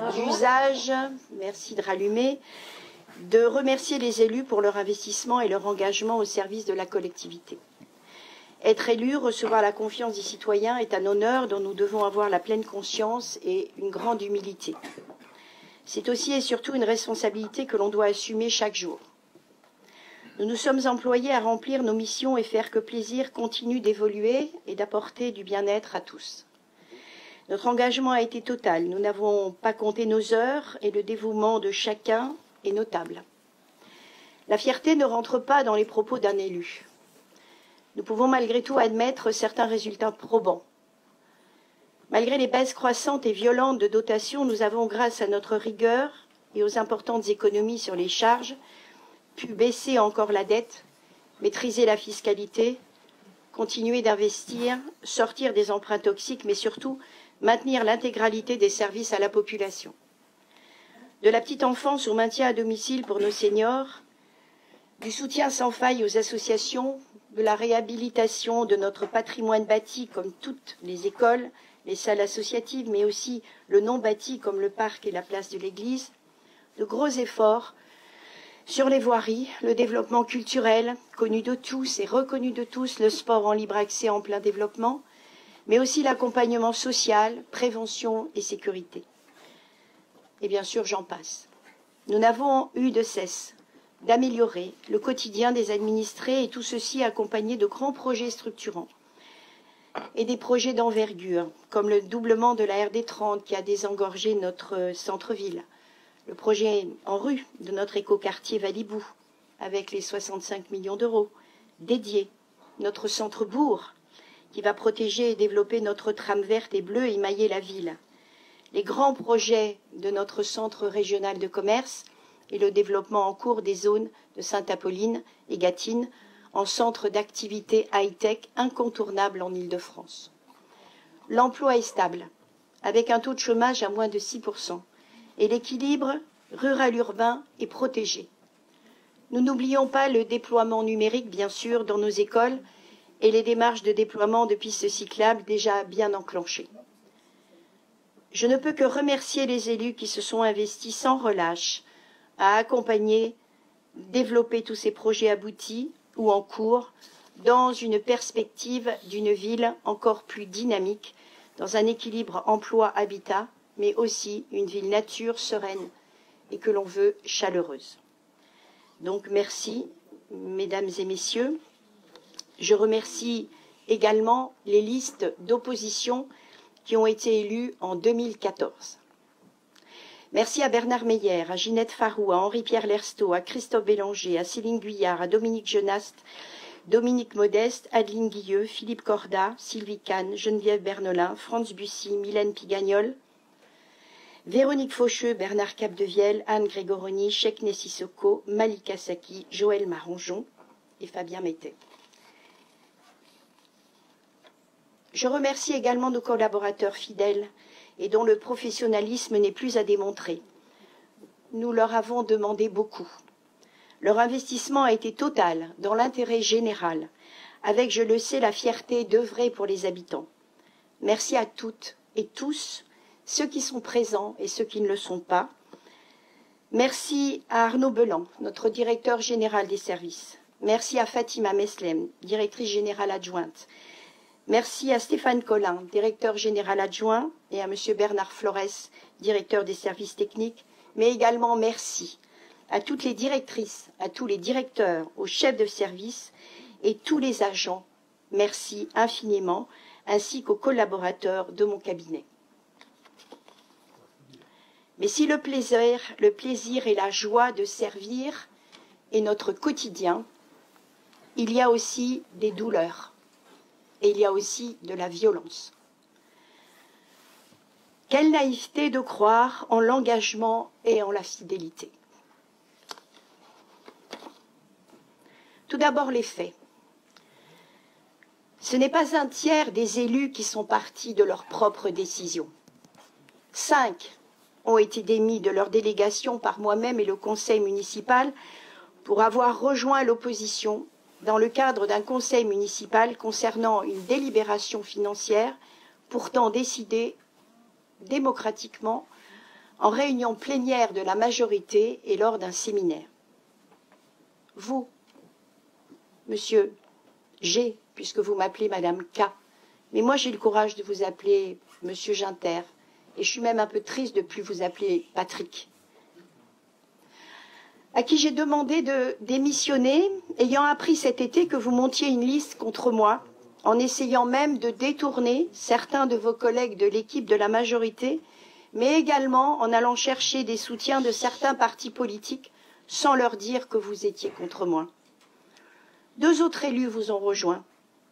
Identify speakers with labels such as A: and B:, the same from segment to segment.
A: d'usage, merci de rallumer, de remercier les élus pour leur investissement et leur engagement au service de la collectivité. Être élu, recevoir la confiance des citoyens est un honneur dont nous devons avoir la pleine conscience et une grande humilité. C'est aussi et surtout une responsabilité que l'on doit assumer chaque jour. Nous nous sommes employés à remplir nos missions et faire que plaisir continue d'évoluer et d'apporter du bien-être à tous. Notre engagement a été total. Nous n'avons pas compté nos heures et le dévouement de chacun est notable. La fierté ne rentre pas dans les propos d'un élu. Nous pouvons malgré tout admettre certains résultats probants. Malgré les baisses croissantes et violentes de dotation, nous avons, grâce à notre rigueur et aux importantes économies sur les charges, pu baisser encore la dette, maîtriser la fiscalité, continuer d'investir, sortir des emprunts toxiques, mais surtout maintenir l'intégralité des services à la population. De la petite enfance au maintien à domicile pour nos seniors, du soutien sans faille aux associations, de la réhabilitation de notre patrimoine bâti comme toutes les écoles, les salles associatives, mais aussi le non bâti comme le parc et la place de l'église, de gros efforts sur les voiries, le développement culturel, connu de tous et reconnu de tous, le sport en libre accès en plein développement, mais aussi l'accompagnement social, prévention et sécurité. Et bien sûr, j'en passe. Nous n'avons eu de cesse d'améliorer le quotidien des administrés et tout ceci accompagné de grands projets structurants et des projets d'envergure, comme le doublement de la RD 30 qui a désengorgé notre centre-ville, le projet en rue de notre écoquartier Valibou, avec les 65 millions d'euros dédiés, notre centre-bourg, qui va protéger et développer notre trame verte et bleue et émailler la ville, les grands projets de notre centre régional de commerce et le développement en cours des zones de Sainte-Apolline et Gâtine en centre d'activité high-tech incontournable en Île-de-France. L'emploi est stable, avec un taux de chômage à moins de 6%, et l'équilibre rural-urbain est protégé. Nous n'oublions pas le déploiement numérique, bien sûr, dans nos écoles et les démarches de déploiement de pistes cyclables déjà bien enclenchées. Je ne peux que remercier les élus qui se sont investis sans relâche à accompagner, développer tous ces projets aboutis ou en cours dans une perspective d'une ville encore plus dynamique, dans un équilibre emploi-habitat, mais aussi une ville nature sereine et que l'on veut chaleureuse. Donc merci, mesdames et messieurs. Je remercie également les listes d'opposition qui ont été élues en 2014. Merci à Bernard Meyer, à Ginette Farou, à Henri-Pierre Lersteau, à Christophe Bélanger, à Céline Guyard, à Dominique Genast, Dominique Modeste, Adeline Guilleux, Philippe Corda, Sylvie Kahn, Geneviève Bernolin, Franz Bussy, Mylène Pigagnol, Véronique Faucheux, Bernard Capdevielle, Anne Grégoroni, Chekne Sissoko, Malika Saki, Joël Marangeon et Fabien Mettet. Je remercie également nos collaborateurs fidèles et dont le professionnalisme n'est plus à démontrer. Nous leur avons demandé beaucoup. Leur investissement a été total dans l'intérêt général, avec, je le sais, la fierté d'œuvrer pour les habitants. Merci à toutes et tous, ceux qui sont présents et ceux qui ne le sont pas. Merci à Arnaud Belan, notre directeur général des services. Merci à Fatima Meslem, directrice générale adjointe. Merci à Stéphane Collin, directeur général adjoint, et à M. Bernard Flores, directeur des services techniques, mais également merci à toutes les directrices, à tous les directeurs, aux chefs de service et tous les agents. Merci infiniment, ainsi qu'aux collaborateurs de mon cabinet. Mais si le plaisir et la joie de servir est notre quotidien, il y a aussi des douleurs. Et il y a aussi de la violence. Quelle naïveté de croire en l'engagement et en la fidélité. Tout d'abord les faits. Ce n'est pas un tiers des élus qui sont partis de leur propre décision. 5 ont été démis de leur délégation par moi-même et le conseil municipal pour avoir rejoint l'opposition dans le cadre d'un conseil municipal concernant une délibération financière pourtant décidée démocratiquement en réunion plénière de la majorité et lors d'un séminaire. Vous, monsieur G, puisque vous m'appelez Madame K, mais moi j'ai le courage de vous appeler Monsieur Ginter, et je suis même un peu triste de ne plus vous appeler Patrick, à qui j'ai demandé de démissionner, ayant appris cet été que vous montiez une liste contre moi, en essayant même de détourner certains de vos collègues de l'équipe de la majorité, mais également en allant chercher des soutiens de certains partis politiques sans leur dire que vous étiez contre moi. 2 autres élus vous ont rejoint,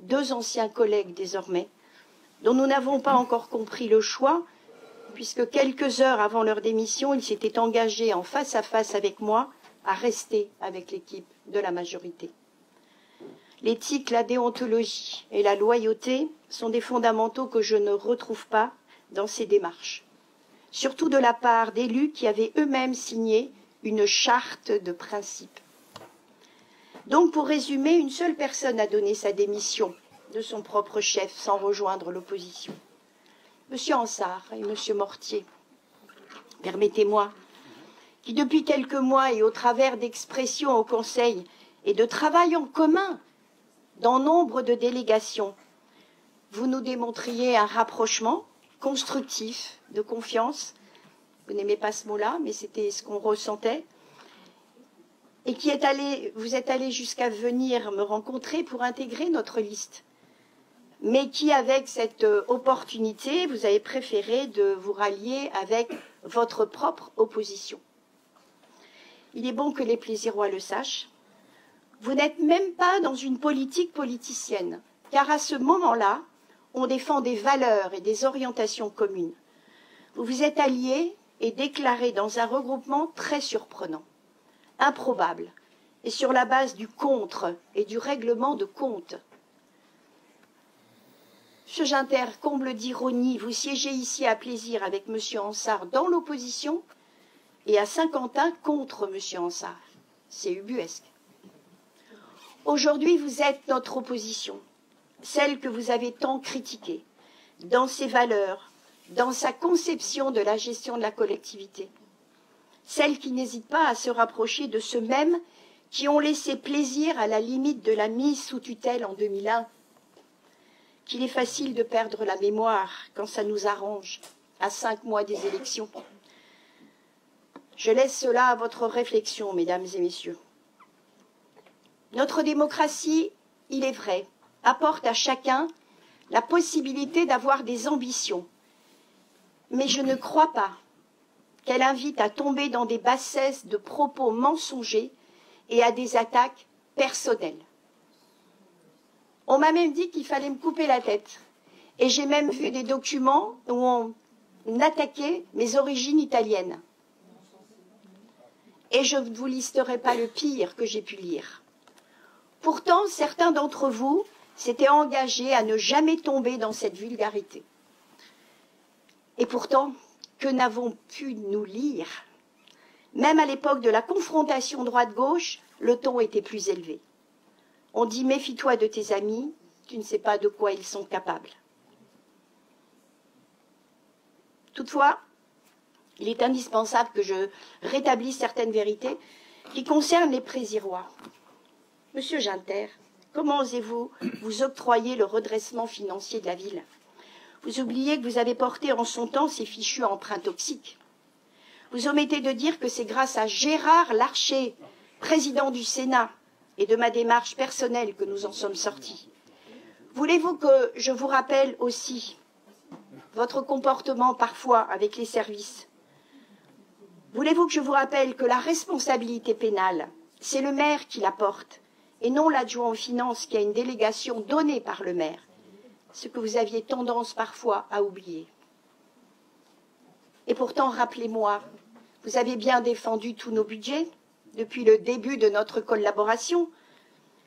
A: 2 anciens collègues désormais, dont nous n'avons pas encore compris le choix, puisque quelques heures avant leur démission, ils s'étaient engagés en face à face avec moi à rester avec l'équipe de la majorité. L'éthique, la déontologie et la loyauté sont des fondamentaux que je ne retrouve pas dans ces démarches, surtout de la part d'élus qui avaient eux-mêmes signé une charte de principes. Donc, pour résumer, une seule personne a donné sa démission de son propre chef sans rejoindre l'opposition. Monsieur Ansart et Monsieur Mortier, permettez-moi, qui depuis quelques mois et au travers d'expressions au Conseil et de travail en commun dans nombre de délégations, vous nous démontriez un rapprochement constructif, de confiance. Vous n'aimez pas ce mot-là, mais c'était ce qu'on ressentait. Et vous êtes allé jusqu'à venir me rencontrer pour intégrer notre liste. Mais qui, avec cette opportunité, vous avez préféré de vous rallier avec votre propre opposition. Il est bon que les Plaisirois le sachent. Vous n'êtes même pas dans une politique politicienne, car à ce moment-là, on défend des valeurs et des orientations communes. Vous vous êtes alliés et déclarés dans un regroupement très surprenant, improbable, et sur la base du contre et du règlement de compte. Monsieur Ginter, comble d'ironie, vous siégez ici à Plaisir avec Monsieur Ansart dans l'opposition et à Saint-Quentin contre Monsieur Ansart. C'est ubuesque. Aujourd'hui, vous êtes notre opposition, celle que vous avez tant critiquée, dans ses valeurs, dans sa conception de la gestion de la collectivité, celle qui n'hésite pas à se rapprocher de ceux-mêmes qui ont laissé Plaisir à la limite de la mise sous tutelle en 2001, qu'il est facile de perdre la mémoire quand ça nous arrange, à 5 mois des élections. Je laisse cela à votre réflexion, mesdames et messieurs. Notre démocratie, il est vrai, apporte à chacun la possibilité d'avoir des ambitions. Mais je ne crois pas qu'elle invite à tomber dans des bassesses de propos mensongers et à des attaques personnelles. On m'a même dit qu'il fallait me couper la tête. Et j'ai même vu des documents où on attaquait mes origines italiennes. Et je ne vous listerai pas le pire que j'ai pu lire. Pourtant, certains d'entre vous s'étaient engagés à ne jamais tomber dans cette vulgarité. Et pourtant, que n'avons pu nous lire? Même à l'époque de la confrontation droite-gauche, le ton était plus élevé. On dit « méfie-toi de tes amis, tu ne sais pas de quoi ils sont capables ». Toutefois, il est indispensable que je rétablisse certaines vérités qui concernent les Plaisirois. Monsieur Ginter, comment osez-vous vous octroyer le redressement financier de la ville? Vous oubliez que vous avez porté en son temps ces fichus emprunts toxiques. Vous omettez de dire que c'est grâce à Gérard Larcher, président du Sénat, et de ma démarche personnelle que nous en sommes sortis. Voulez-vous que je vous rappelle aussi votre comportement parfois avec les services? Voulez-vous que je vous rappelle que la responsabilité pénale, c'est le maire qui la porte, et non l'adjoint aux finances qui a une délégation donnée par le maire, ce que vous aviez tendance parfois à oublier. Et pourtant, rappelez-moi, vous avez bien défendu tous nos budgets depuis le début de notre collaboration.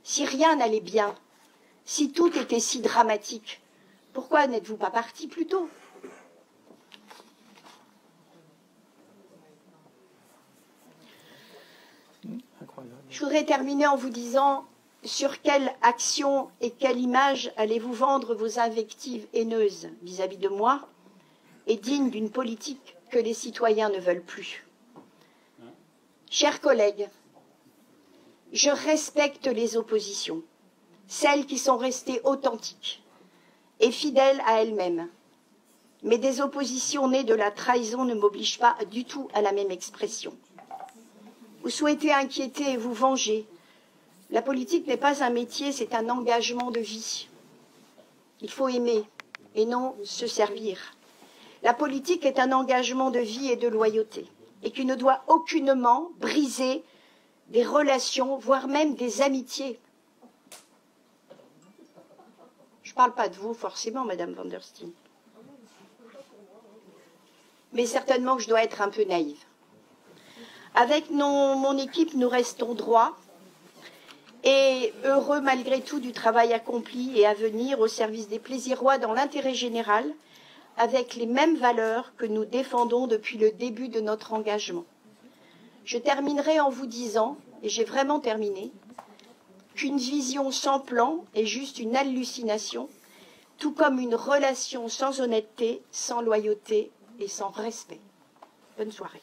A: Si rien n'allait bien, si tout était si dramatique, pourquoi n'êtes-vous pas parti plus tôt? Je voudrais terminer en vous disant sur quelle action et quelle image allez-vous vendre vos invectives haineuses vis-à-vis de moi et dignes d'une politique que les citoyens ne veulent plus. Chers collègues, je respecte les oppositions, celles qui sont restées authentiques et fidèles à elles-mêmes. Mais des oppositions nées de la trahison ne m'obligent pas du tout à la même expression. Vous souhaitez inquiéter et vous venger. La politique n'est pas un métier, c'est un engagement de vie. Il faut aimer et non se servir. La politique est un engagement de vie et de loyauté et qui ne doit aucunement briser des relations, voire même des amitiés. Je ne parle pas de vous forcément, Madame van der Steen. Mais certainement que je dois être un peu naïve. Avec mon équipe, nous restons droits et heureux malgré tout du travail accompli et à venir au service des plaisirs rois dans l'intérêt général, avec les mêmes valeurs que nous défendons depuis le début de notre engagement. Je terminerai en vous disant, et j'ai vraiment terminé, qu'une vision sans plan est juste une hallucination, tout comme une relation sans honnêteté, sans loyauté et sans respect. Bonne soirée.